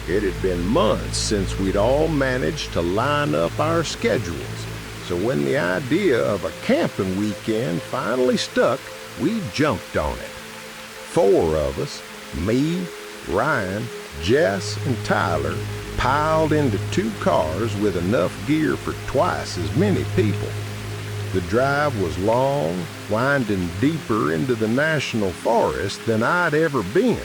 It had been months since we'd all managed to line up our schedules, so when the idea of a camping weekend finally stuck, we jumped on it. 4 of us, me, Ryan, Jess, and Tyler, piled into 2 cars with enough gear for twice as many people. The drive was long, winding deeper into the national forest than I'd ever been,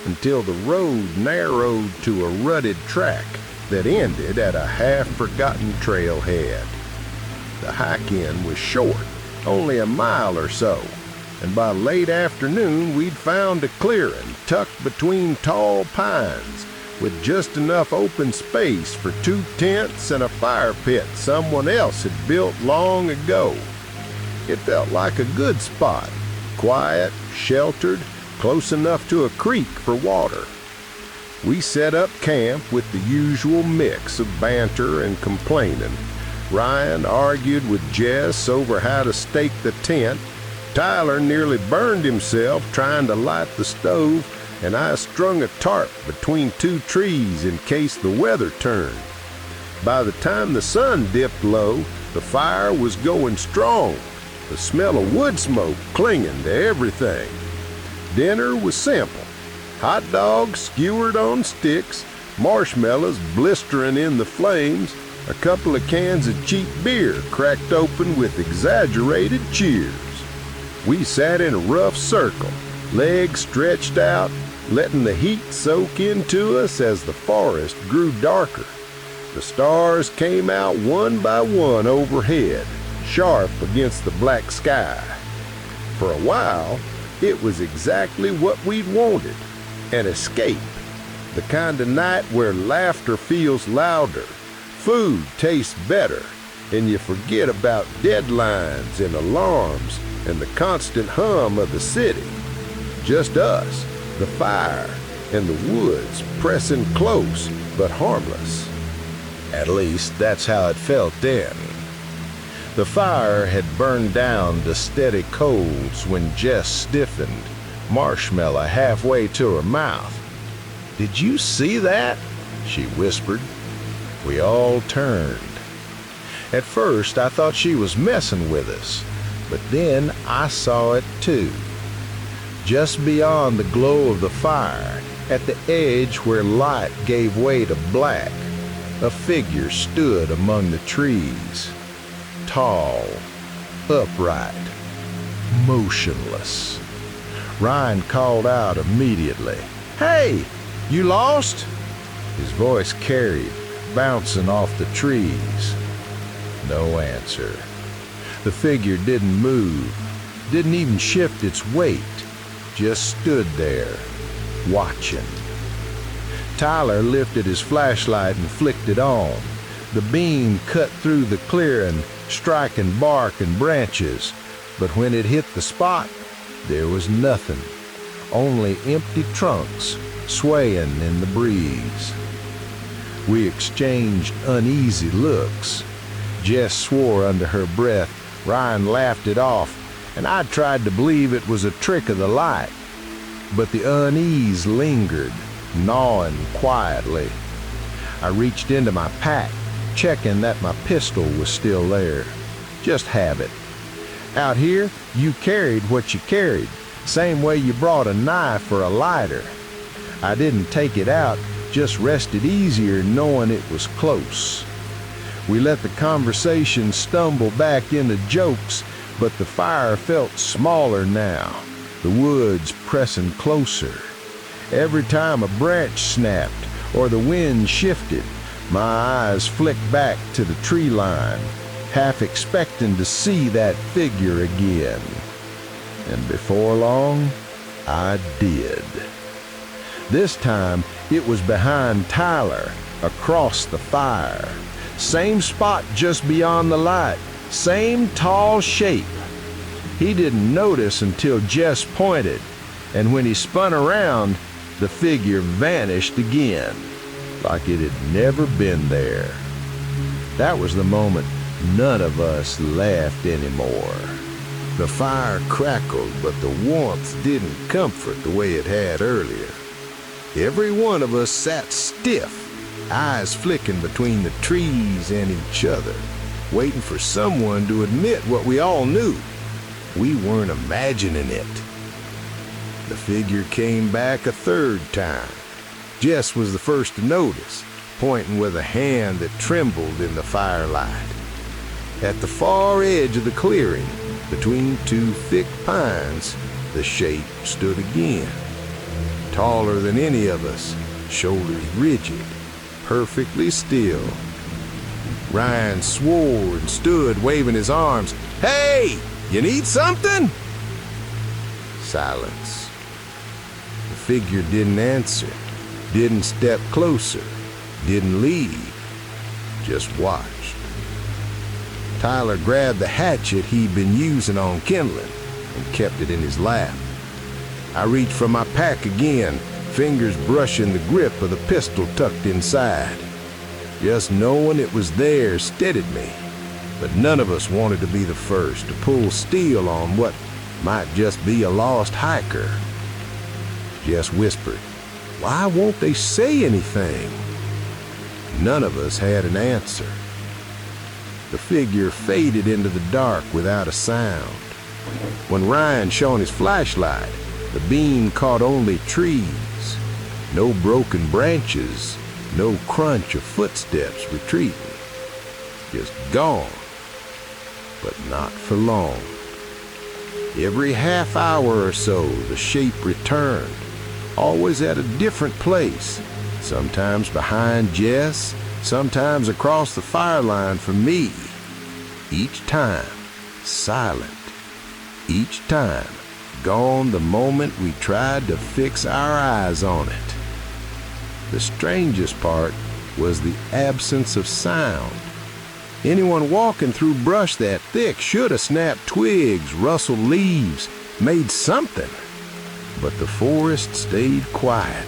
until the road narrowed to a rutted track that ended at a half-forgotten trailhead. The hike-in was short, only a mile or so, and by late afternoon we'd found a clearing tucked between tall pines with just enough open space for 2 tents and a fire pit someone else had built long ago. It felt like a good spot, quiet, sheltered, close enough to a creek for water. We set up camp with the usual mix of banter and complaining. Ryan argued with Jess over how to stake the tent. Tyler nearly burned himself trying to light the stove, and I strung a tarp between 2 trees in case the weather turned. By the time the sun dipped low, the fire was going strong, the smell of wood smoke clinging to everything. Dinner was simple: hot dogs skewered on sticks, marshmallows blistering in the flames, a couple of cans of cheap beer cracked open with exaggerated cheers. We sat in a rough circle, legs stretched out, letting the heat soak into us as the forest grew darker. The stars came out one by one overhead, sharp against the black sky. For a while, it was exactly what we'd wanted, an escape. The kind of night where laughter feels louder, food tastes better, and you forget about deadlines and alarms and the constant hum of the city. Just us, the fire, and the woods pressing close but harmless. At least that's how it felt then. The fire had burned down to steady coals when Jess stiffened, marshmallow halfway to her mouth. "Did you see that?" she whispered. We all turned. At first I thought she was messing with us, but then I saw it too. Just beyond the glow of the fire, at the edge where light gave way to black, a figure stood among the trees. Tall, upright, motionless. Ryan called out immediately, "Hey, you lost?" His voice carried, bouncing off the trees. No answer. The figure didn't move, didn't even shift its weight, just stood there, watching. Tyler lifted his flashlight and flicked it on. The beam cut through the clearing, striking bark and branches, but when it hit the spot, there was nothing, only empty trunks swaying in the breeze. We exchanged uneasy looks. Jess swore under her breath, Ryan laughed it off, and I tried to believe it was a trick of the light. But the unease lingered, gnawing quietly. I reached into my pack, checking that my pistol was still there. Just habit. Out here, you carried what you carried, same way you brought a knife or a lighter. I didn't take it out, just rested easier knowing it was close. We let the conversation stumble back into jokes, but the fire felt smaller now, the woods pressing closer. Every time a branch snapped or the wind shifted, my eyes flicked back to the tree line, half expecting to see that figure again. And before long, I did. This time, it was behind Tyler, across the fire. Same spot just beyond the light, same tall shape. He didn't notice until Jess pointed, and when he spun around, the figure vanished again, like it had never been there. That was the moment none of us laughed anymore. The fire crackled, but the warmth didn't comfort the way it had earlier. Every one of us sat stiff, eyes flicking between the trees and each other, waiting for someone to admit what we all knew. We weren't imagining it. The figure came back a third time. Jess was the first to notice, pointing with a hand that trembled in the firelight. At the far edge of the clearing, between two thick pines, the shape stood again. Taller than any of us, shoulders rigid, perfectly still. Ryan swore and stood waving his arms. "Hey, you need something?" Silence. The figure didn't answer, didn't step closer, didn't leave, just watched. Tyler grabbed the hatchet he'd been using on kindling and kept it in his lap. I reached for my pack again, fingers brushing the grip of the pistol tucked inside. Just knowing it was there steadied me, but none of us wanted to be the first to pull steel on what might just be a lost hiker. Jess whispered, "Why won't they say anything?" None of us had an answer. The figure faded into the dark without a sound. When Ryan shone his flashlight, the beam caught only trees. No broken branches, no crunch of footsteps retreating. Just gone, but not for long. Every half hour or so, the shape returned, always at a different place, sometimes behind Jess, sometimes across the fireline from me. Each time, silent. Each time, gone the moment we tried to fix our eyes on it. The strangest part was the absence of sound. Anyone walking through brush that thick should have snapped twigs, rustled leaves, made something. But the forest stayed quiet,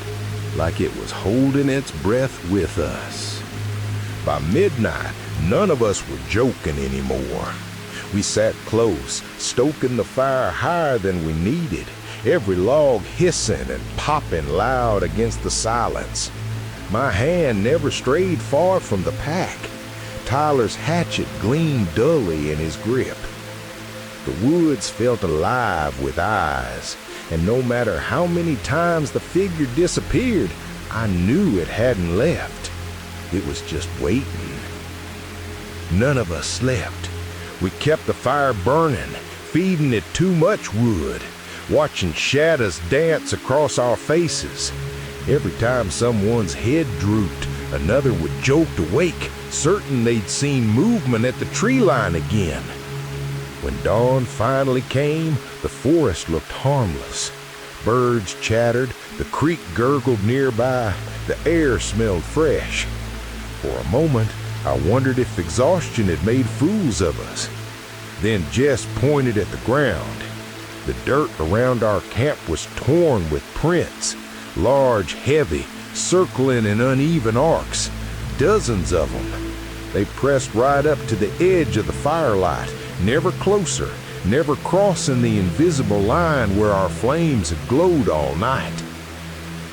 like it was holding its breath with us. By midnight, none of us were joking anymore. We sat close, stoking the fire higher than we needed, every log hissing and popping loud against the silence. My hand never strayed far from the pack. Tyler's hatchet gleamed dully in his grip. The woods felt alive with eyes, and no matter how many times the figure disappeared, I knew it hadn't left. It was just waiting. None of us slept. We kept the fire burning, feeding it too much wood, watching shadows dance across our faces. Every time someone's head drooped, another would jolt awake, certain they'd seen movement at the tree line again. When dawn finally came, the forest looked harmless. Birds chattered, the creek gurgled nearby, the air smelled fresh. For a moment, I wondered if exhaustion had made fools of us. Then Jess pointed at the ground. The dirt around our camp was torn with prints, large, heavy, circling in uneven arcs, dozens of them. They pressed right up to the edge of the firelight, never closer, never crossing the invisible line where our flames had glowed all night.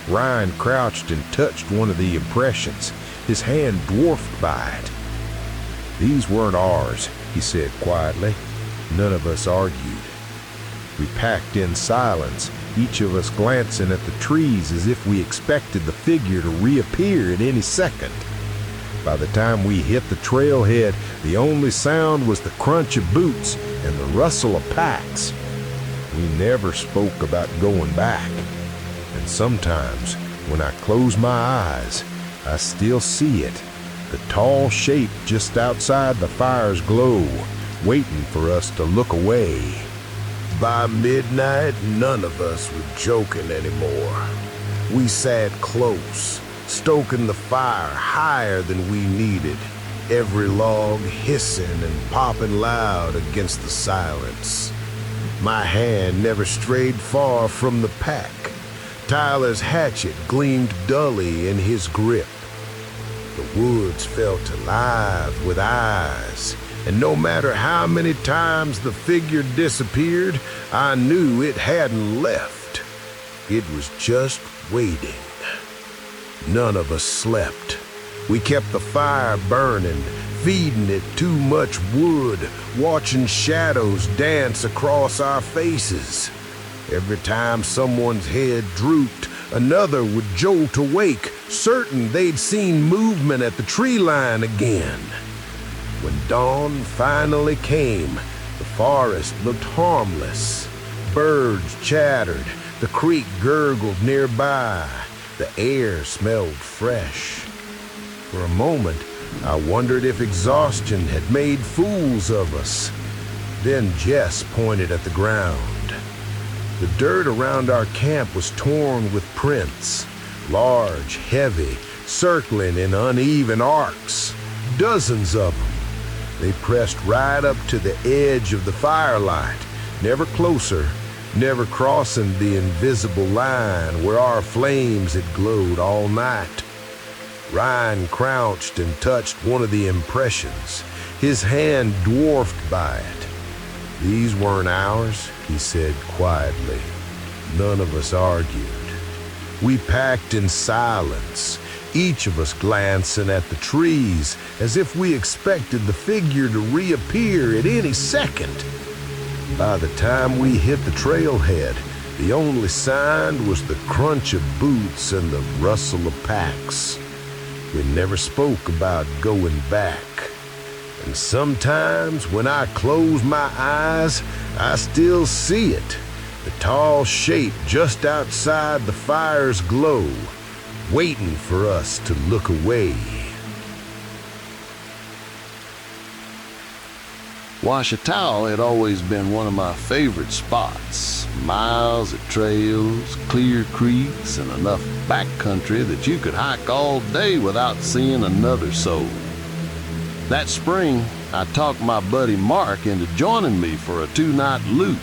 Ryan crouched and touched one of the impressions, his hand dwarfed by it. "These weren't ours," he said quietly. None of us argued. We packed in silence, each of us glancing at the trees as if we expected the figure to reappear at any second. By the time we hit the trailhead, the only sound was the crunch of boots and the rustle of packs. We never spoke about going back. And sometimes, when I close my eyes, I still see it, the tall shape just outside the fire's glow, waiting for us to look away. By midnight, none of us were joking anymore. We sat close, stoking the fire higher than we needed, every log hissing and popping loud against the silence. My hand never strayed far from the pack. Tyler's hatchet gleamed dully in his grip. The woods felt alive with eyes, and no matter how many times the figure disappeared, I knew it hadn't left. It was just waiting. None of us slept. We kept the fire burning, feeding it too much wood, watching shadows dance across our faces. Every time someone's head drooped, another would jolt awake, certain they'd seen movement at the tree line again. When dawn finally came, the forest looked harmless. Birds chattered, the creek gurgled nearby, the air smelled fresh. For a moment, I wondered if exhaustion had made fools of us. Then Jess pointed at the ground. The dirt around our camp was torn with prints, large, heavy, circling in uneven arcs, dozens of them. They pressed right up to the edge of the firelight, never closer, never crossing the invisible line where our flames had glowed all night. Ryan crouched and touched one of the impressions, his hand dwarfed by it. "These weren't ours," he said quietly. None of us argued. We packed in silence, each of us glancing at the trees as if we expected the figure to reappear at any second. By the time we hit the trailhead, the only sign was the crunch of boots and the rustle of packs. We never spoke about going back. And sometimes when I close my eyes, I still see it. The tall shape just outside the fire's glow, waiting for us to look away. Ouachita had always been one of my favorite spots. Miles of trails, clear creeks, and enough backcountry that you could hike all day without seeing another soul. That spring, I talked my buddy Mark into joining me for a 2-night loop.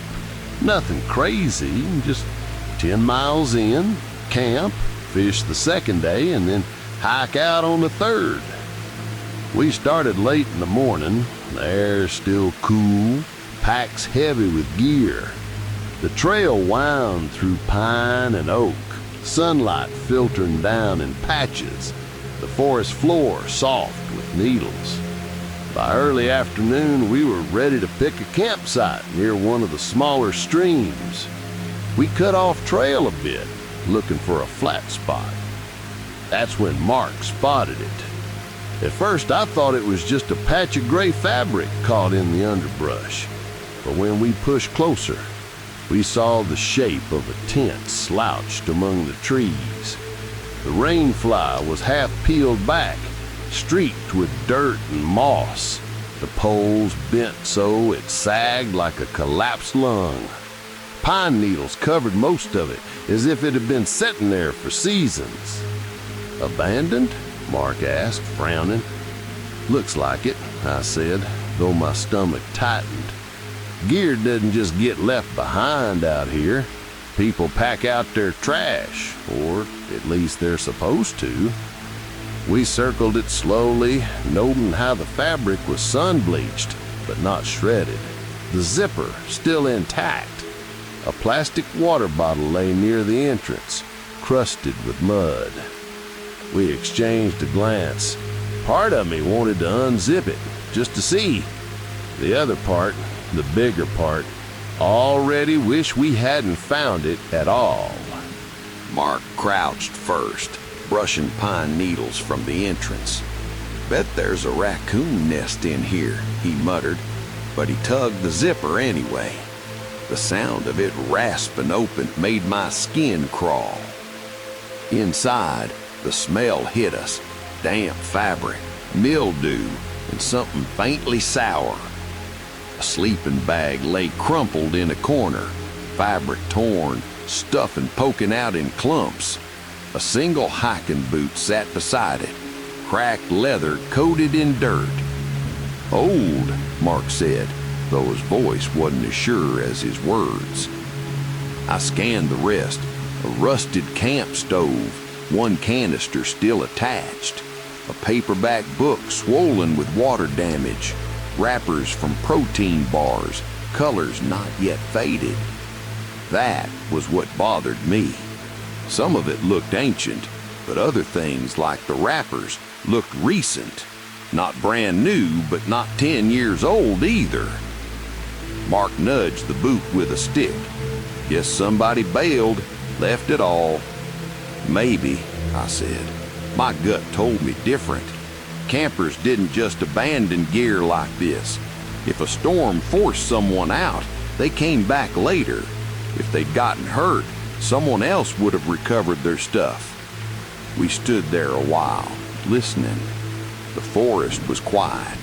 Nothing crazy, just 10 miles in, camp, fish the second day, and then hike out on the third. We started late in the morning, the air still cool, packs heavy with gear. The trail wound through pine and oak, sunlight filtering down in patches, the forest floor soft with needles. By early afternoon, we were ready to pick a campsite near one of the smaller streams. We cut off trail a bit, looking for a flat spot. That's when Mark spotted it. At first, I thought it was just a patch of gray fabric caught in the underbrush. But when we pushed closer, we saw the shape of a tent slouched among the trees. The rainfly was half peeled back, streaked with dirt and moss. The poles bent so it sagged like a collapsed lung. Pine needles covered most of it, as if it had been sitting there for seasons. "Abandoned?" Mark asked, frowning. "Looks like it," I said, though my stomach tightened. Gear doesn't just get left behind out here. People pack out their trash, or at least they're supposed to. We circled it slowly, noting how the fabric was sun-bleached, but not shredded. The zipper still intact. A plastic water bottle lay near the entrance, crusted with mud. We exchanged a glance. Part of me wanted to unzip it, just to see. The other part, the bigger part, already wished we hadn't found it at all. Mark crouched first, brushing pine needles from the entrance. "Bet there's a raccoon nest in here," he muttered, but he tugged the zipper anyway. The sound of it rasping open made my skin crawl. Inside, the smell hit us, damp fabric, mildew, and something faintly sour. A sleeping bag lay crumpled in a corner, fabric torn, stuffing poking out in clumps. A single hiking boot sat beside it, cracked leather coated in dirt. "Old," Mark said, though his voice wasn't as sure as his words. I scanned the rest. A rusted camp stove, one canister still attached, a paperback book swollen with water damage, wrappers from protein bars, colors not yet faded. That was what bothered me. Some of it looked ancient, but other things like the wrappers looked recent. Not brand new, but not 10 years old either. Mark nudged the boot with a stick. Guess somebody bailed, left it all. Maybe, I said. My gut told me different. Campers didn't just abandon gear like this. If a storm forced someone out, they came back later. If they'd gotten hurt, someone else would have recovered their stuff. We stood there a while, listening. The forest was quiet,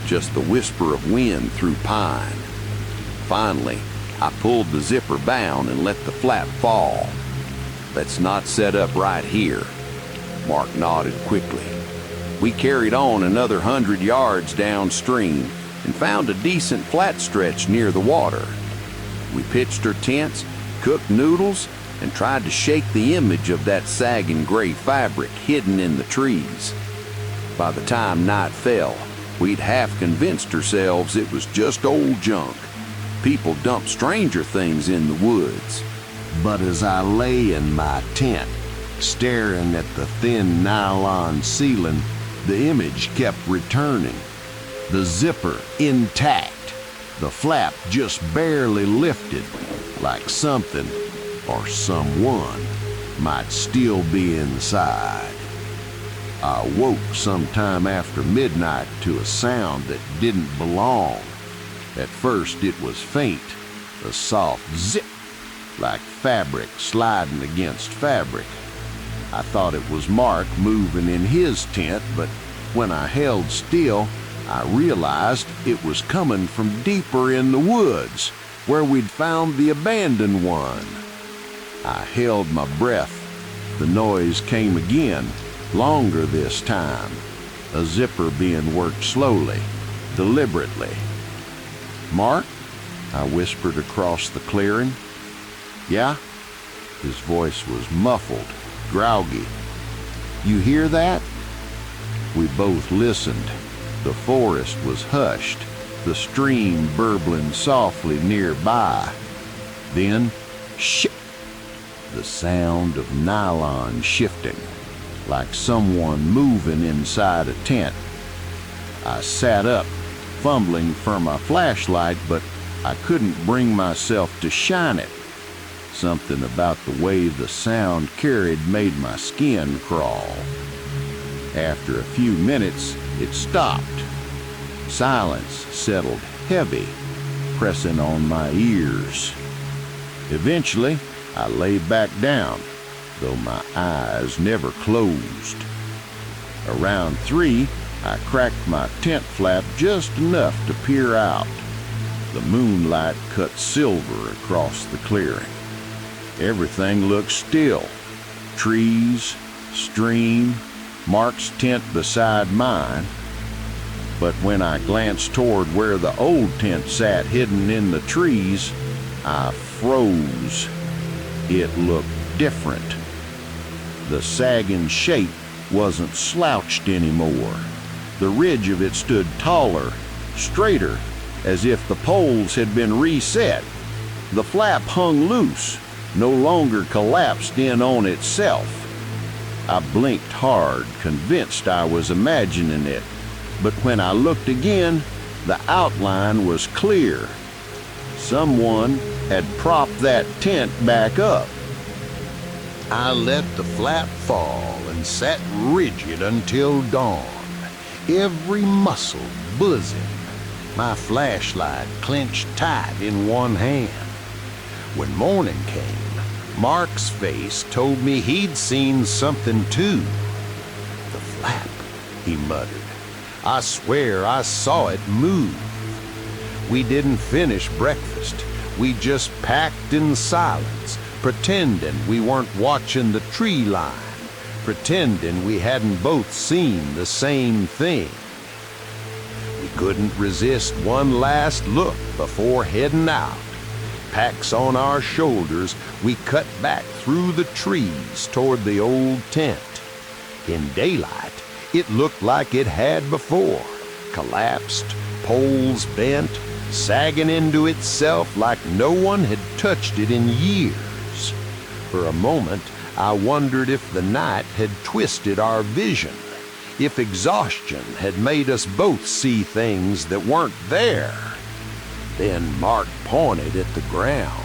just the whisper of wind through pine. Finally, I pulled the zipper down and let the flap fall. Let's not set up right here. Mark nodded quickly. We carried on another 100 yards downstream and found a decent flat stretch near the water. We pitched our tents, cooked noodles, and tried to shake the image of that sagging gray fabric hidden in the trees. By the time night fell, we'd half convinced ourselves it was just old junk. People dumped stranger things in the woods. But as I lay in my tent, staring at the thin nylon ceiling, the image kept returning. The zipper intact, the flap just barely lifted, like something or someone might still be inside. I woke sometime after midnight to a sound that didn't belong. At first it was faint, a soft zip, like fabric sliding against fabric. I thought it was Mark moving in his tent, but when I held still, I realized it was coming from deeper in the woods, where we'd found the abandoned one. I held my breath. The noise came again, longer this time, a zipper being worked slowly, deliberately. "Mark?" I whispered across the clearing. "Yeah?" His voice was muffled, groggy. "You hear that?" We both listened. The forest was hushed, the stream burbling softly nearby. Then, shh! The sound of nylon shifting, like someone moving inside a tent. I sat up, fumbling for my flashlight, but I couldn't bring myself to shine it. Something about the way the sound carried made my skin crawl. After a few minutes, it stopped. Silence settled heavy, pressing on my ears. Eventually, I lay back down, though my eyes never closed. Around 3, I cracked my tent flap just enough to peer out. The moonlight cut silver across the clearing. Everything looked still. Trees, stream, Mark's tent beside mine. But when I glanced toward where the old tent sat hidden in the trees, I froze. It looked different. The sagging shape wasn't slouched anymore. The ridge of it stood taller, straighter, as if the poles had been reset. The flap hung loose, no longer collapsed in on itself. I blinked hard, convinced I was imagining it, but when I looked again, the outline was clear. Someone had propped that tent back up. I let the flap fall and sat rigid until dawn, every muscle buzzing, my flashlight clenched tight in one hand. When morning came, Mark's face told me he'd seen something too. "The flap," he muttered. "I swear I saw it move." We didn't finish breakfast. We just packed in silence, pretending we weren't watching the tree line, pretending we hadn't both seen the same thing. We couldn't resist one last look before heading out. Packs on our shoulders, we cut back through the trees toward the old tent. In daylight, it looked like it had before, collapsed, poles bent, sagging into itself like no one had touched it in years. For a moment, I wondered if the night had twisted our vision, if exhaustion had made us both see things that weren't there. Then Mark pointed at the ground.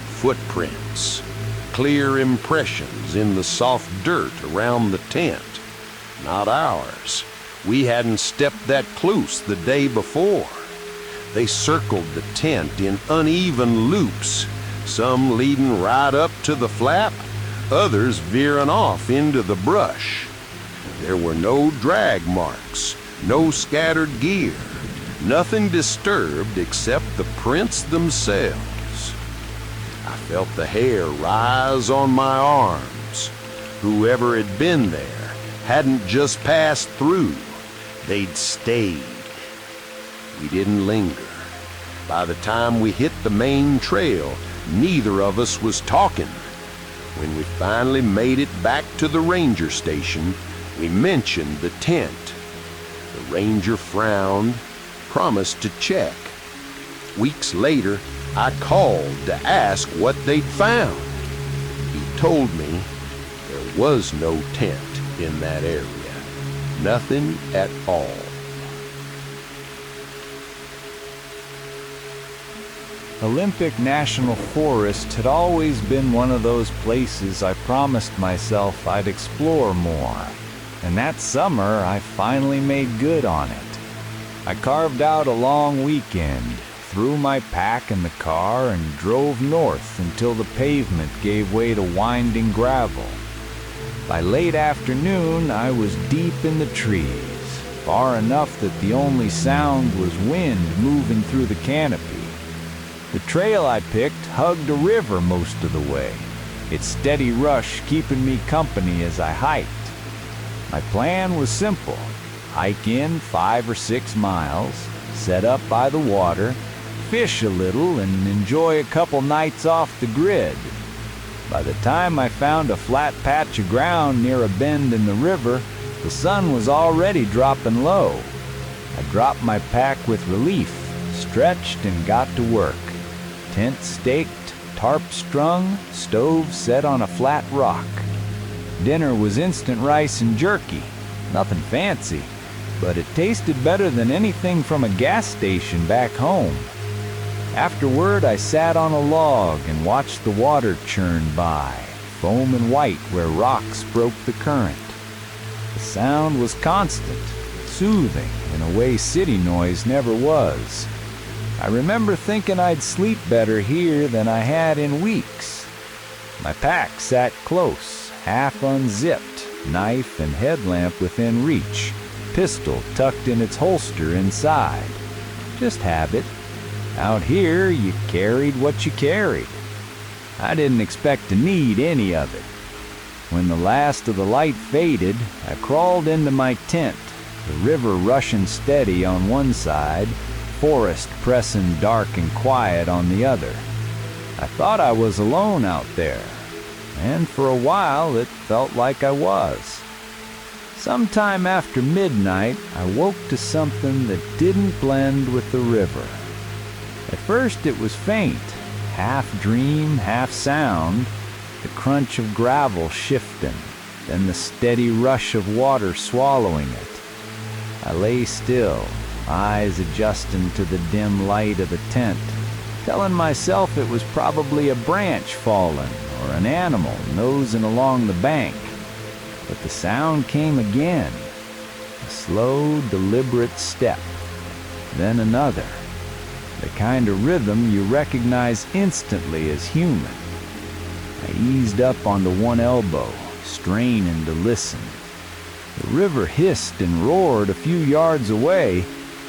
Footprints, clear impressions in the soft dirt around the tent. Not ours. We hadn't stepped that close the day before. They circled the tent in uneven loops, some leading right up to the flap, others veering off into the brush. There were no drag marks, no scattered gear, nothing disturbed except the prints themselves. I felt the hair rise on my arms. Whoever had been there hadn't just passed through, they'd stayed. We didn't linger. By the time we hit the main trail, neither of us was talking. When we finally made it back to the ranger station, we mentioned the tent. The ranger frowned, promised to check. Weeks later, I called to ask what they'd found. He told me there was no tent in that area. Nothing at all. Olympic National Forest had always been one of those places I promised myself I'd explore more, and that summer I finally made good on it. I carved out a long weekend, threw my pack in the car, and drove north until the pavement gave way to winding gravel. By late afternoon, I was deep in the trees, far enough that the only sound was wind moving through the canopy. The trail I picked hugged a river most of the way, its steady rush keeping me company as I hiked. My plan was simple: hike in 5 or 6 miles, set up by the water, fish a little, and enjoy a couple nights off the grid. By the time I found a flat patch of ground near a bend in the river, the sun was already dropping low. I dropped my pack with relief, stretched, and got to work. Tent staked, tarp strung, stove set on a flat rock. Dinner was instant rice and jerky, nothing fancy, but it tasted better than anything from a gas station back home. Afterward, I sat on a log and watched the water churn by, foaming white where rocks broke the current. The sound was constant, soothing in a way city noise never was. I remember thinking I'd sleep better here than I had in weeks. My pack sat close, half unzipped, knife and headlamp within reach, pistol tucked in its holster inside. Just habit. Out here, you carried what you carried. I didn't expect to need any of it. When the last of the light faded, I crawled into my tent, the river rushing steady on one side, forest pressing dark and quiet on the other. I thought I was alone out there, and for a while it felt like I was. Sometime after midnight, I woke to something that didn't blend with the river. At first it was faint, half dream, half sound, the crunch of gravel shifting, then the steady rush of water swallowing it. I lay still, eyes adjusting to the dim light of the tent, telling myself it was probably a branch fallen or an animal nosing along the bank. But the sound came again, a slow, deliberate step, then another, the kind of rhythm you recognize instantly as human. I eased up onto one elbow, straining to listen. The river hissed and roared a few yards away,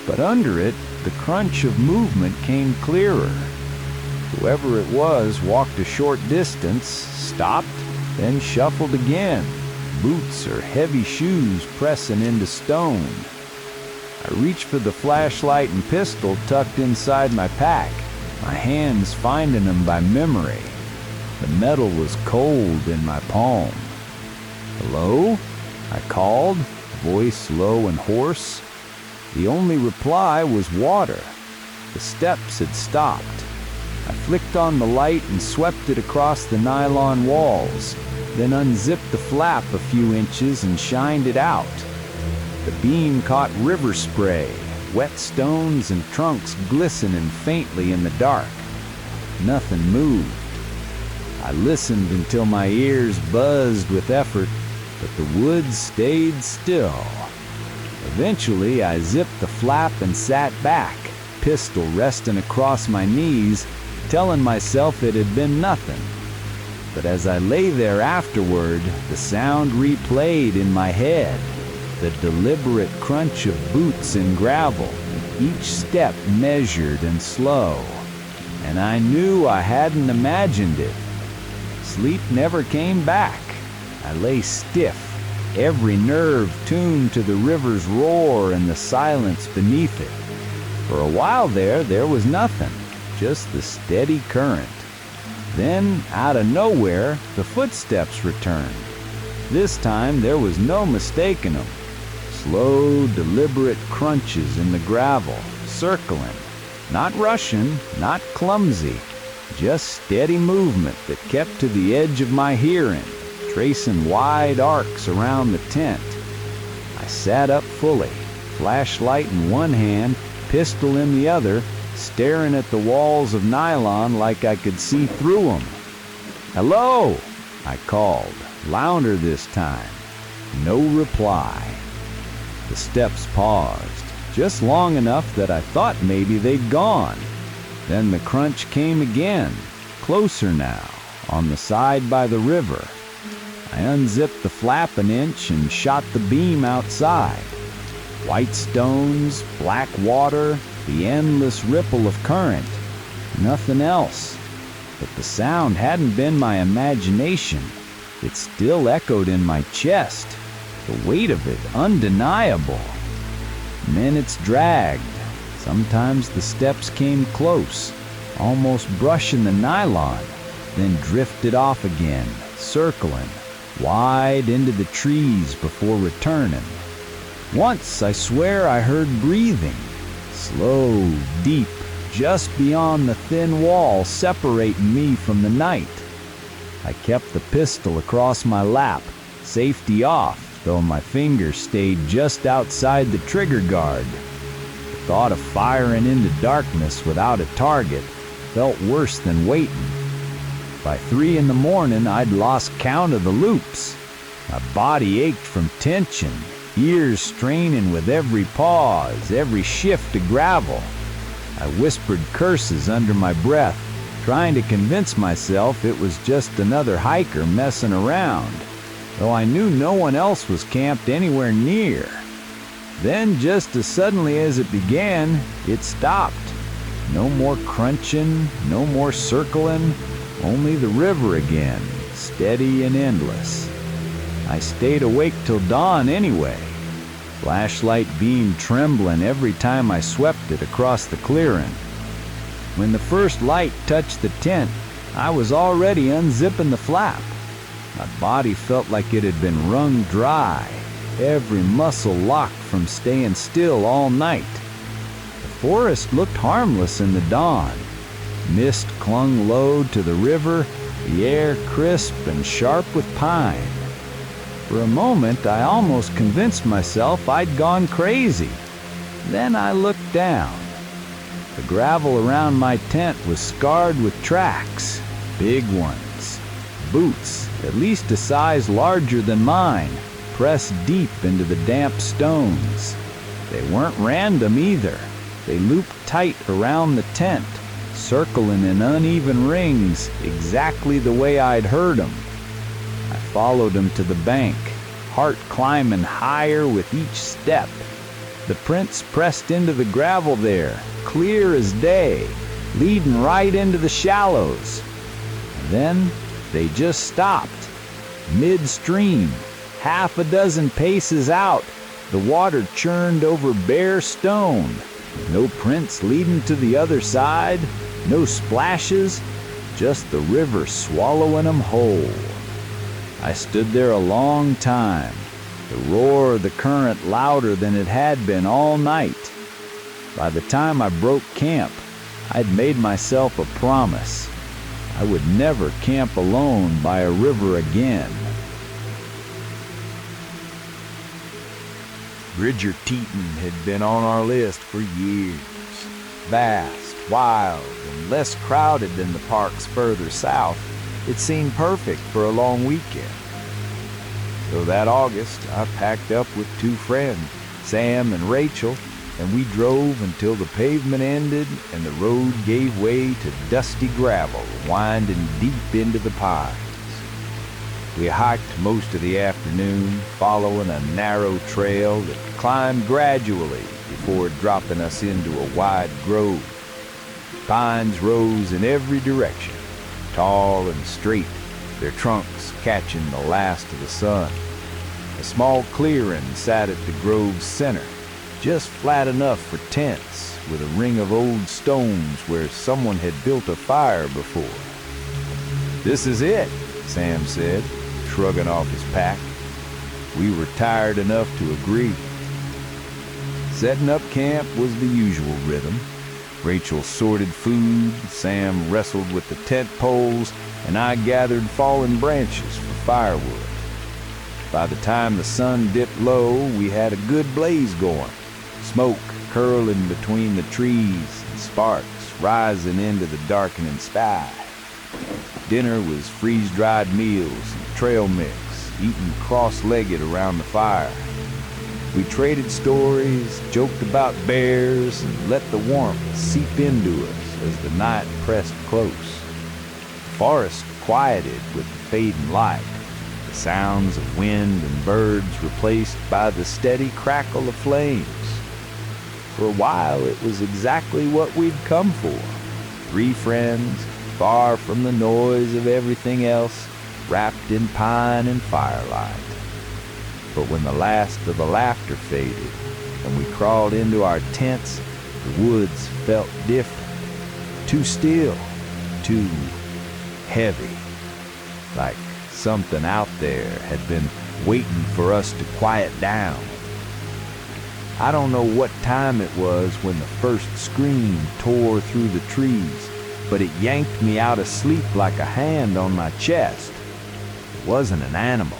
but under it, the crunch of movement came clearer. Whoever it was walked a short distance, stopped, then shuffled again, boots or heavy shoes pressing into stone. I reached for the flashlight and pistol tucked inside my pack, my hands finding them by memory. The metal was cold in my palm. "Hello?" I called, voice low and hoarse. The only reply was water. The steps had stopped. I flicked on the light and swept it across the nylon walls. then unzipped the flap a few inches and shined it out. The beam caught river spray, wet stones and trunks glistening faintly in the dark. Nothing moved. I listened until my ears buzzed with effort, but the woods stayed still. Eventually, I zipped the flap and sat back, pistol resting across my knees, telling myself it had been nothing. But as I lay there afterward, the sound replayed in my head, the deliberate crunch of boots in gravel, each step measured and slow. And I knew I hadn't imagined it. Sleep never came back. I lay stiff, every nerve tuned to the river's roar and the silence beneath it. For a while there was nothing, just the steady current. Then, out of nowhere, the footsteps returned. This time there was no mistaking them. Slow, deliberate crunches in the gravel, circling. Not rushing, not clumsy, just steady movement that kept to the edge of my hearing, tracing wide arcs around the tent. I sat up fully, flashlight in one hand, pistol in the other, staring at the walls of nylon like I could see through them. "Hello!" I called, louder this time. No reply. The steps paused, just long enough that I thought maybe they'd gone. Then the crunch came again, closer now, on the side by the river. I unzipped the flap an inch and shot the beam outside. White stones, black water, the endless ripple of current. Nothing else. But the sound hadn't been my imagination. It still echoed in my chest, the weight of it undeniable. Minutes dragged. Sometimes the steps came close, almost brushing the nylon, then drifted off again, circling, wide into the trees before returning. Once, I swear I heard breathing, slow, deep, just beyond the thin wall separating me from the night. I kept the pistol across my lap, safety off, though my fingers stayed just outside the trigger guard. The thought of firing into darkness without a target felt worse than waiting. By 3 in the morning, I'd lost count of the loops. My body ached from tension, ears straining with every pause, every shift to gravel. I whispered curses under my breath, trying to convince myself it was just another hiker messing around, though I knew no one else was camped anywhere near. Then, just as suddenly as it began, it stopped. No more crunching, no more circling, only the river again, steady and endless. I stayed awake till dawn anyway, flashlight beam trembling every time I swept it across the clearing. When the first light touched the tent, I was already unzipping the flap. My body felt like it had been wrung dry, every muscle locked from staying still all night. The forest looked harmless in the dawn. Mist clung low to the river, the air crisp and sharp with pine. For a moment, I almost convinced myself I'd gone crazy. Then I looked down. The gravel around my tent was scarred with tracks, big ones. Boots, at least a size larger than mine, pressed deep into the damp stones. They weren't random either. They looped tight around the tent, circling in uneven rings exactly the way I'd heard them. I followed them to the bank, heart climbing higher with each step. The prints pressed into the gravel there, clear as day, leading right into the shallows. And then they just stopped. Midstream, half a dozen paces out, the water churned over bare stone. No prints leading to the other side, no splashes, just the river swallowing them whole. I stood there a long time, the roar of the current louder than it had been all night. By the time I broke camp, I'd made myself a promise. I would never camp alone by a river again. Bridger-Teton had been on our list for years. Vast, wild, and less crowded than the parks further south, it seemed perfect for a long weekend. So that August, I packed up with two friends, Sam and Rachel, and we drove until the pavement ended and the road gave way to dusty gravel winding deep into the pines. We hiked most of the afternoon, following a narrow trail that climbed gradually before dropping us into a wide grove. Pines rose in every direction, tall and straight, their trunks catching the last of the sun. A small clearing sat at the grove's center, just flat enough for tents, with a ring of old stones where someone had built a fire before. "This is it," Sam said, shrugging off his pack. We were tired enough to agree. Setting up camp was the usual rhythm. Rachel sorted food, Sam wrestled with the tent poles, and I gathered fallen branches for firewood. By the time the sun dipped low, we had a good blaze going, smoke curling between the trees and sparks rising into the darkening sky. Dinner was freeze-dried meals and trail mix, eaten cross-legged around the fire. We traded stories, joked about bears, and let the warmth seep into us as the night pressed close. The forest quieted with the fading light, the sounds of wind and birds replaced by the steady crackle of flames. For a while, it was exactly what we'd come for. Three friends, far from the noise of everything else, wrapped in pine and firelight. But when the last of the laughter faded and we crawled into our tents, the woods felt different. Too still, too heavy. Like something out there had been waiting for us to quiet down. I don't know what time it was when the first scream tore through the trees, but it yanked me out of sleep like a hand on my chest. It wasn't an animal.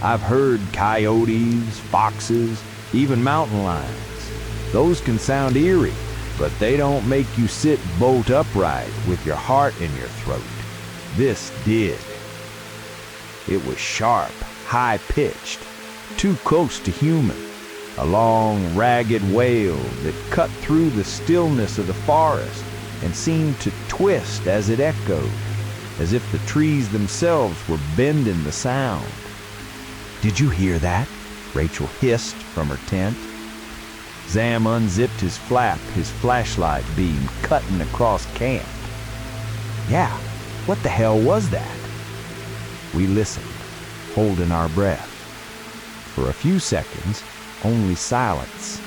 I've heard coyotes, foxes, even mountain lions. Those can sound eerie, but they don't make you sit bolt upright with your heart in your throat. This did. It was sharp, high-pitched, too close to human. A long, ragged wail that cut through the stillness of the forest and seemed to twist as it echoed, as if the trees themselves were bending the sound. "Did you hear that?" Rachel hissed from her tent. Sam unzipped his flap, his flashlight beam cutting across camp. "Yeah, what the hell was that?" We listened, holding our breath. For a few seconds, only silence.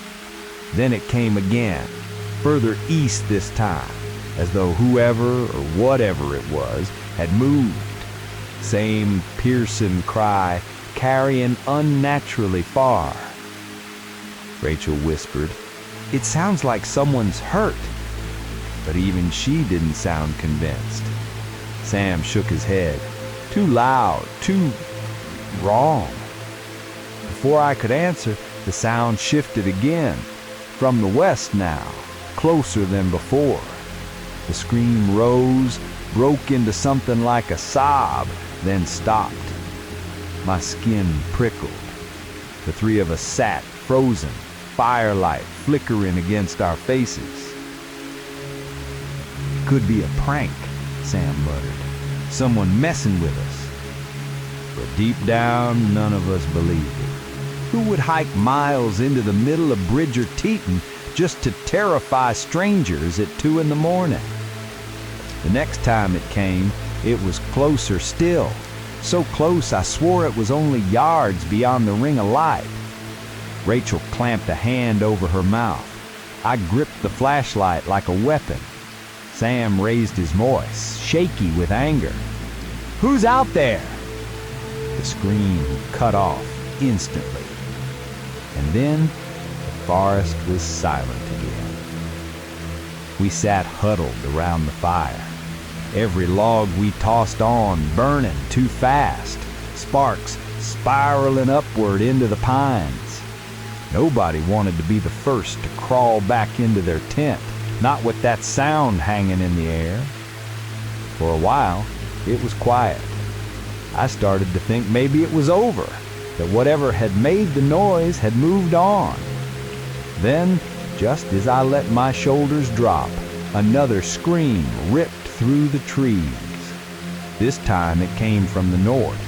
Then it came again, further east this time, as though whoever or whatever it was had moved. Same piercing cry, carrying unnaturally far. Rachel whispered, "It sounds like someone's hurt." But even she didn't sound convinced. Sam shook his head. Too loud, too wrong. Before I could answer, the sound shifted again, from the west now, closer than before. The scream rose, broke into something like a sob, then stopped. My skin prickled. The three of us sat, frozen, firelight flickering against our faces. "It could be a prank," Sam muttered. "Someone messing with us." But deep down, none of us believed it. Who would hike miles into the middle of Bridger-Teton just to terrify strangers at 2 in the morning? The next time it came, it was closer still. So close I swore it was only yards beyond the ring of light. Rachel clamped a hand over her mouth. I gripped the flashlight like a weapon. Sam raised his voice, shaky with anger. "Who's out there?" The scream cut off instantly. And then the forest was silent again. We sat huddled around the fire. Every log we tossed on burning too fast, sparks spiraling upward into the pines. Nobody wanted to be the first to crawl back into their tent, not with that sound hanging in the air. For a while, it was quiet. I started to think maybe it was over, that whatever had made the noise had moved on. Then, just as I let my shoulders drop, another scream ripped through the trees. This time it came from the north.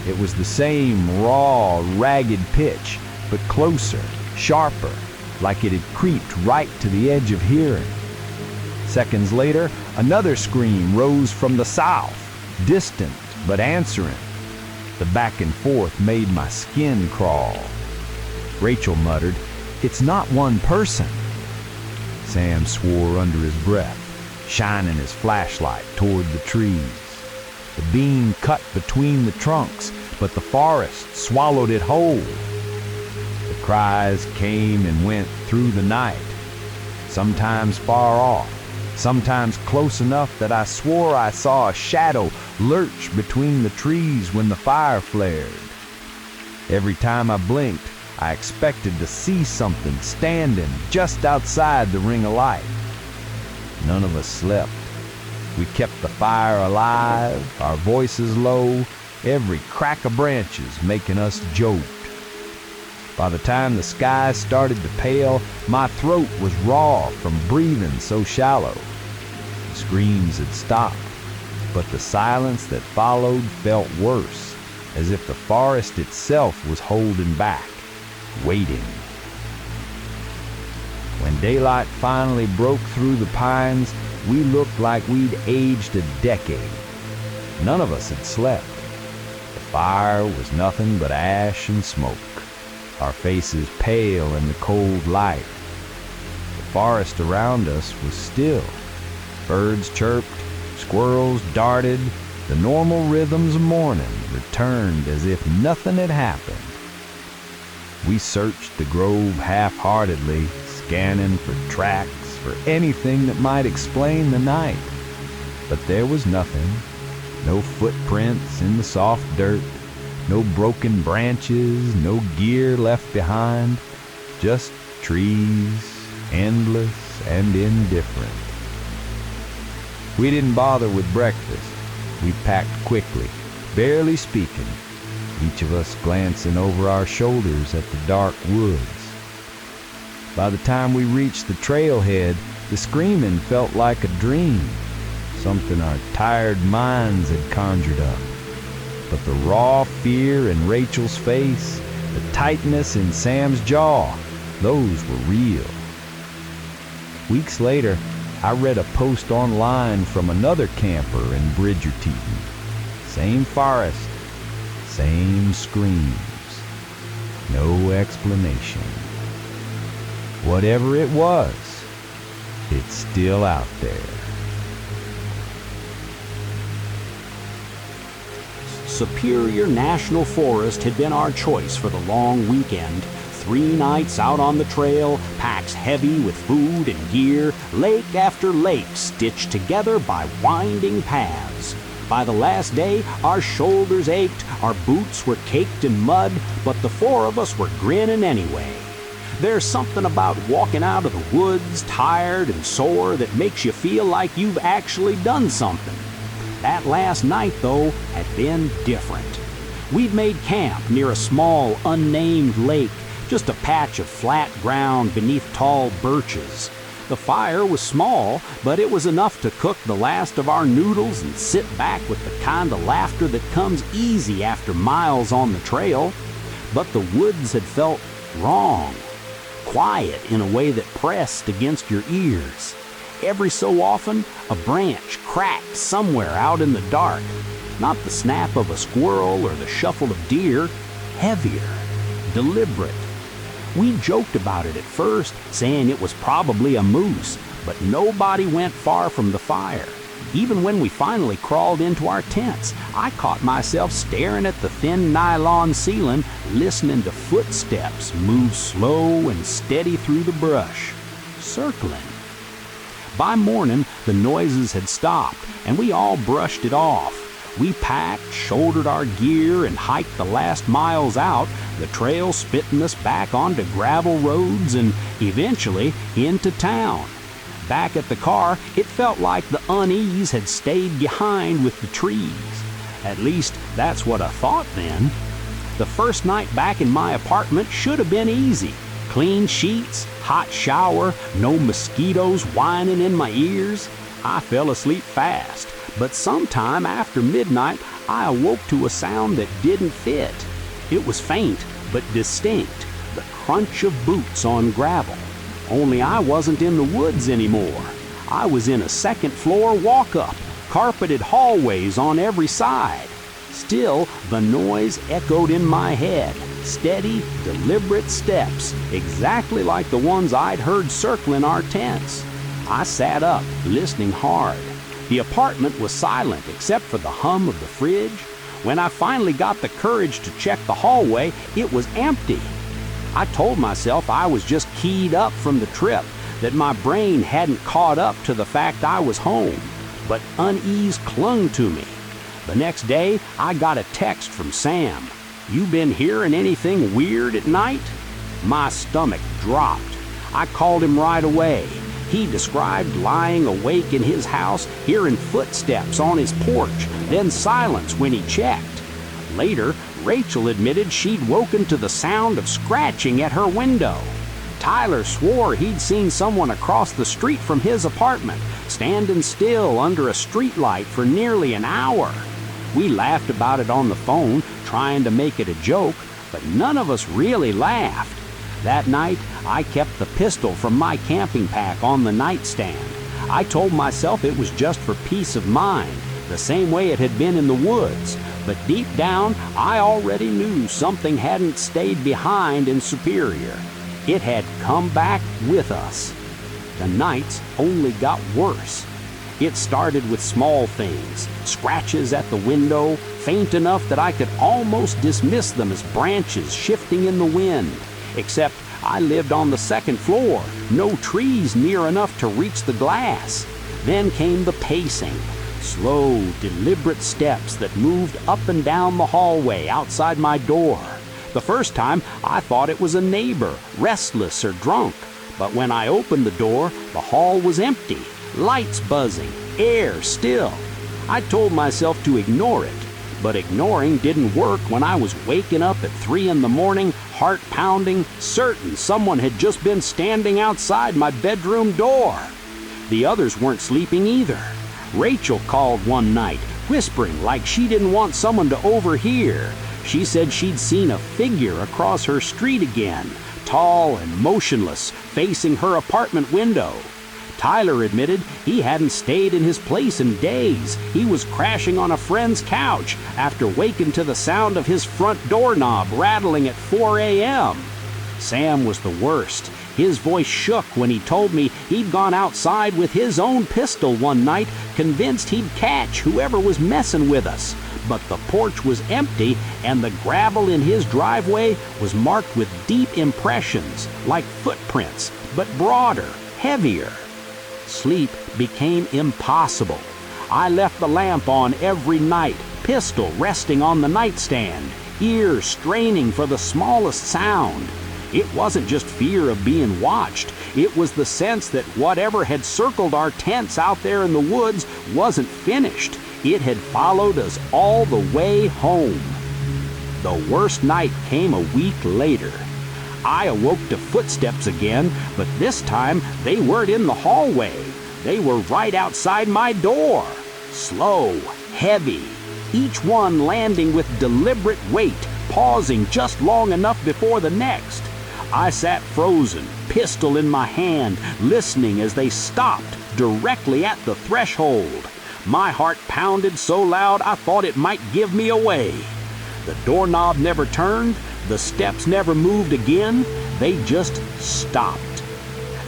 It was the same raw, ragged pitch, but closer, sharper, like it had creeped right to the edge of hearing. Seconds later, another scream rose from the south, distant but answering. The back and forth made my skin crawl. Rachel muttered, "It's not one person." Sam swore under his breath, shining his flashlight toward the trees. The beam cut between the trunks, but the forest swallowed it whole. The cries came and went through the night, sometimes far off, sometimes close enough that I swore I saw a shadow lurch between the trees when the fire flared. Every time I blinked, I expected to see something standing just outside the ring of light. None of us slept. We kept the fire alive, our voices low, every crack of branches making us jolt. By the time the sky started to pale, my throat was raw from breathing so shallow. The screams had stopped, but the silence that followed felt worse, as if the forest itself was holding back, waiting. When daylight finally broke through the pines, we looked like we'd aged a decade. None of us had slept. The fire was nothing but ash and smoke, our faces pale in the cold light. The forest around us was still. Birds chirped, squirrels darted, the normal rhythms of morning returned as if nothing had happened. We searched the grove half-heartedly, scanning for tracks, for anything that might explain the night. But there was nothing. No footprints in the soft dirt, no broken branches, no gear left behind, just trees, endless and indifferent. We didn't bother with breakfast. We packed quickly, barely speaking, each of us glancing over our shoulders at the dark woods. By the time we reached the trailhead, the screaming felt like a dream, something our tired minds had conjured up. But the raw fear in Rachel's face, the tightness in Sam's jaw, those were real. Weeks later, I read a post online from another camper in Bridger-Teton. Same forest, same screams. No explanation. Whatever it was, it's still out there. Superior National Forest had been our choice for the long weekend. 3 nights out on the trail, packs heavy with food and gear, lake after lake stitched together by winding paths. By the last day, our shoulders ached, our boots were caked in mud, but the 4 of us were grinning anyway. There's something about walking out of the woods, tired and sore, that makes you feel like you've actually done something. That last night, though, had been different. We'd made camp near a small, unnamed lake, just a patch of flat ground beneath tall birches. The fire was small, but it was enough to cook the last of our noodles and sit back with the kind of laughter that comes easy after miles on the trail. But the woods had felt wrong, quiet in a way that pressed against your ears. Every so often, a branch cracked somewhere out in the dark. Not the snap of a squirrel or the shuffle of deer, heavier, deliberate. We joked about it at first, saying it was probably a moose, but nobody went far from the fire. Even when we finally crawled into our tents, I caught myself staring at the thin nylon ceiling, listening to footsteps move slow and steady through the brush, circling. By morning, the noises had stopped, and we all brushed it off. We packed, shouldered our gear, and hiked the last miles out, the trail spitting us back onto gravel roads and eventually into town. Back at the car, it felt like the unease had stayed behind with the trees. At least, that's what I thought then. The first night back in my apartment should have been easy. Clean sheets, hot shower, no mosquitoes whining in my ears. I fell asleep fast, but sometime after midnight, I awoke to a sound that didn't fit. It was faint, but distinct, the crunch of boots on gravel. Only I wasn't in the woods anymore. I was in a second-floor walk-up, carpeted hallways on every side. Still, the noise echoed in my head, steady, deliberate steps, exactly like the ones I'd heard circling our tents. I sat up, listening hard. The apartment was silent except for the hum of the fridge. When I finally got the courage to check the hallway, it was empty. I told myself I was just keyed up from the trip, that my brain hadn't caught up to the fact I was home. But unease clung to me. The next day, I got a text from Sam. "You been hearing anything weird at night?" My stomach dropped. I called him right away. He described lying awake in his house, hearing footsteps on his porch, then silence when he checked. Later, Rachel admitted she'd woken to the sound of scratching at her window. Tyler swore he'd seen someone across the street from his apartment, standing still under a streetlight for nearly an hour. We laughed about it on the phone, trying to make it a joke, but none of us really laughed. That night, I kept the pistol from my camping pack on the nightstand. I told myself it was just for peace of mind, the same way it had been in the woods. But deep down, I already knew something hadn't stayed behind in Superior. It had come back with us. The nights only got worse. It started with small things, scratches at the window, faint enough that I could almost dismiss them as branches shifting in the wind. Except I lived on the second floor, no trees near enough to reach the glass. Then came the pacing, slow, deliberate steps that moved up and down the hallway outside my door. The first time, I thought it was a neighbor, restless or drunk. But when I opened the door, the hall was empty, lights buzzing, air still. I told myself to ignore it, but ignoring didn't work when I was waking up at 3 in the morning, heart pounding, certain someone had just been standing outside my bedroom door. The others weren't sleeping either. Rachel called one night, whispering like she didn't want someone to overhear. She said she'd seen a figure across her street again, tall and motionless, facing her apartment window. Tyler admitted he hadn't stayed in his place in days. He was crashing on a friend's couch after waking to the sound of his front doorknob rattling at 4 a.m. Sam was the worst. His voice shook when he told me he'd gone outside with his own pistol one night, convinced he'd catch whoever was messing with us. But the porch was empty, and the gravel in his driveway was marked with deep impressions, like footprints, but broader, heavier. Sleep became impossible. I left the lamp on every night, pistol resting on the nightstand, ears straining for the smallest sound. It wasn't just fear of being watched. It was the sense that whatever had circled our tents out there in the woods wasn't finished. It had followed us all the way home. The worst night came a week later. I awoke to footsteps again, but this time they weren't in the hallway. They were right outside my door. Slow, heavy, each one landing with deliberate weight, pausing just long enough before the next. I sat frozen, pistol in my hand, listening as they stopped directly at the threshold. My heart pounded so loud I thought it might give me away. The doorknob never turned, the steps never moved again, they just stopped.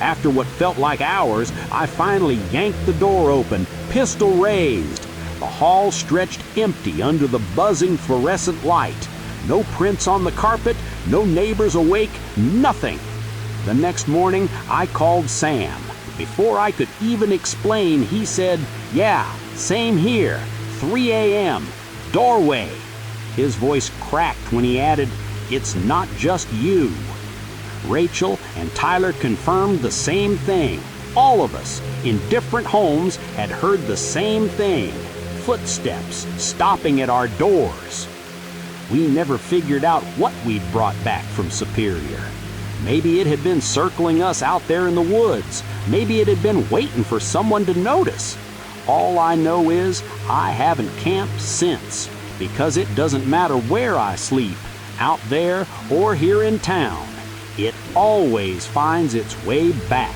After what felt like hours, I finally yanked the door open, pistol raised. The hall stretched empty under the buzzing fluorescent light. No prints on the carpet, no neighbors awake, nothing. The next morning, I called Sam. Before I could even explain, he said, "Yeah, same here. 3 a.m. Doorway. His voice cracked when he added, "It's not just you." Rachel and Tyler confirmed the same thing. All of us, in different homes, had heard the same thing. Footsteps stopping at our doors. We never figured out what we'd brought back from Superior. Maybe it had been circling us out there in the woods. Maybe it had been waiting for someone to notice. All I know is I haven't camped since, because it doesn't matter where I sleep, out there or here in town. It always finds its way back.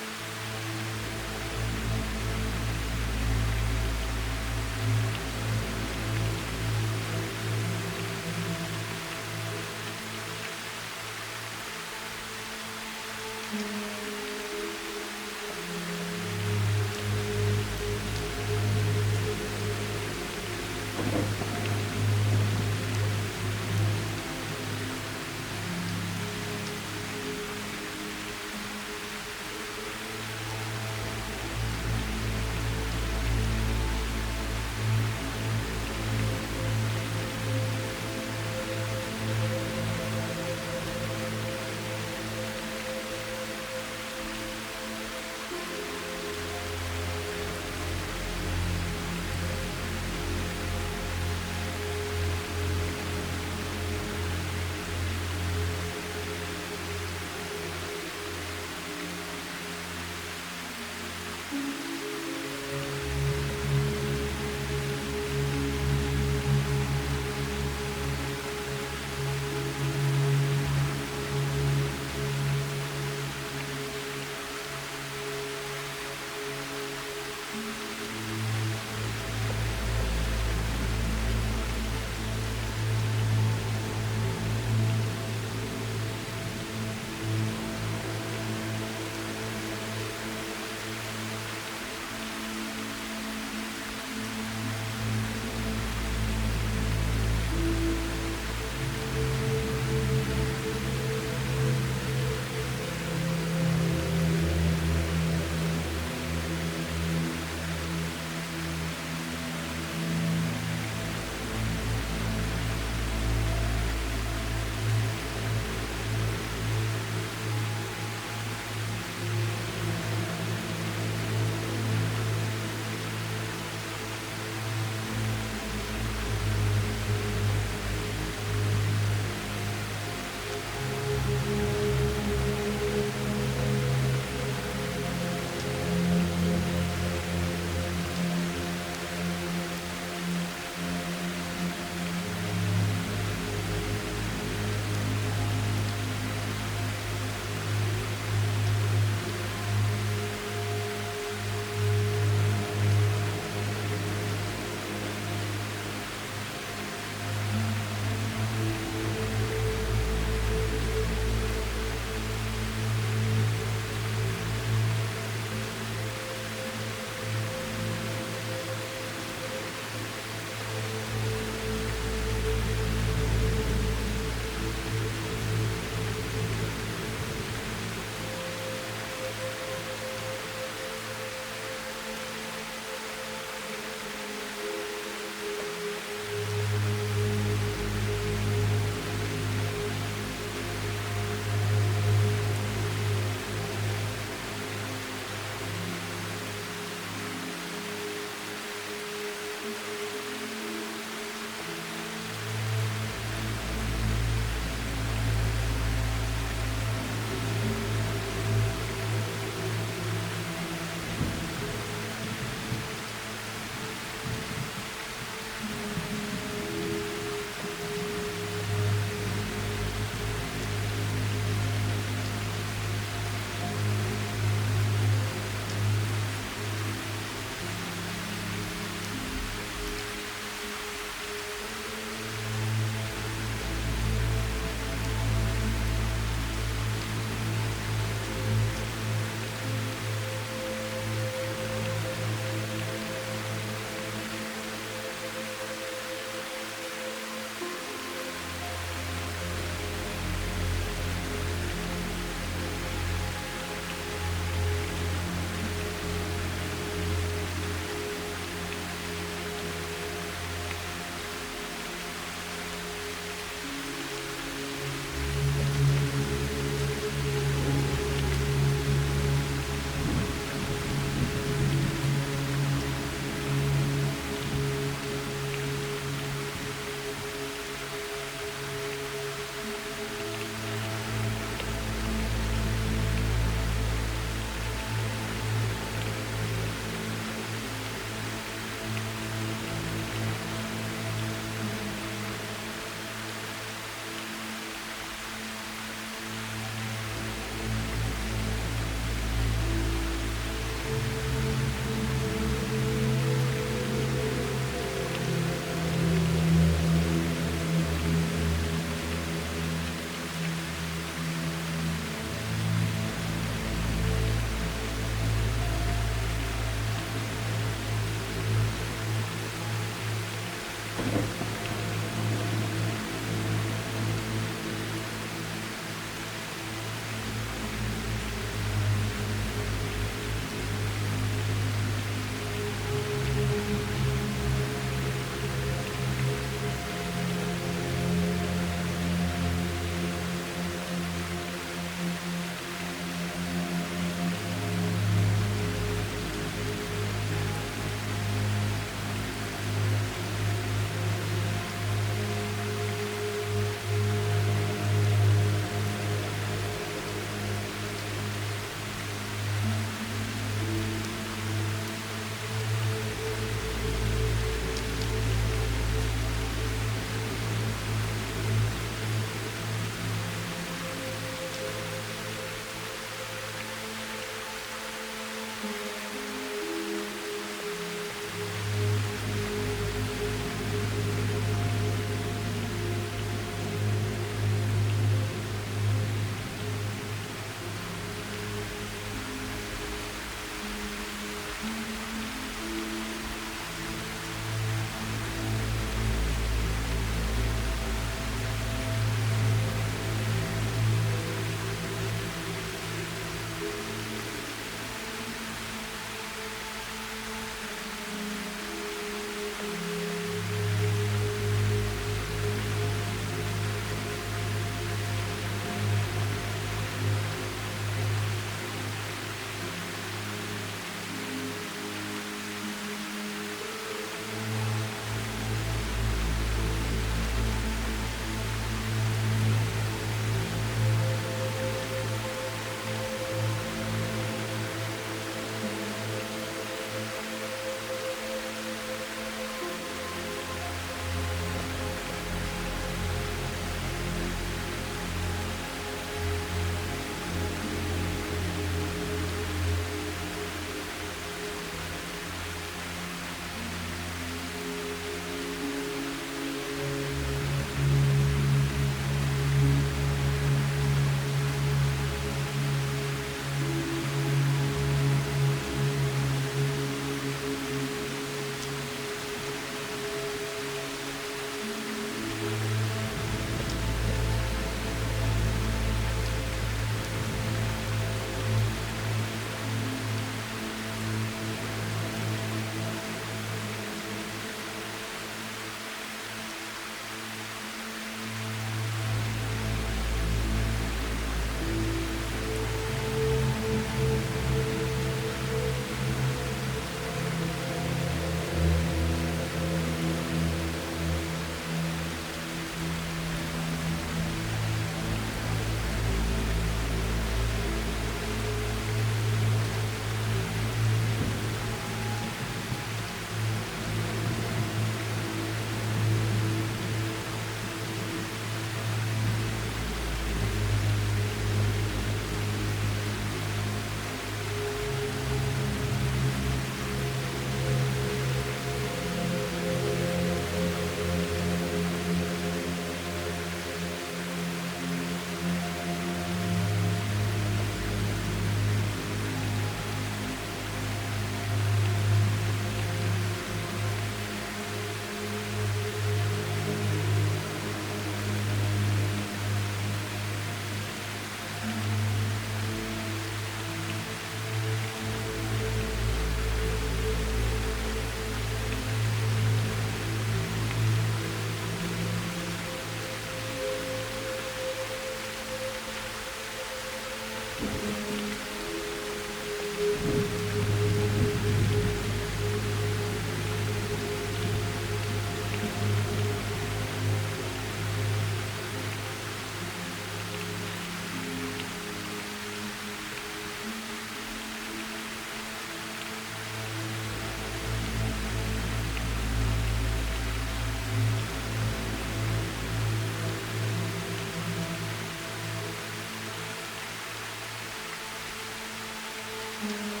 Mm-hmm.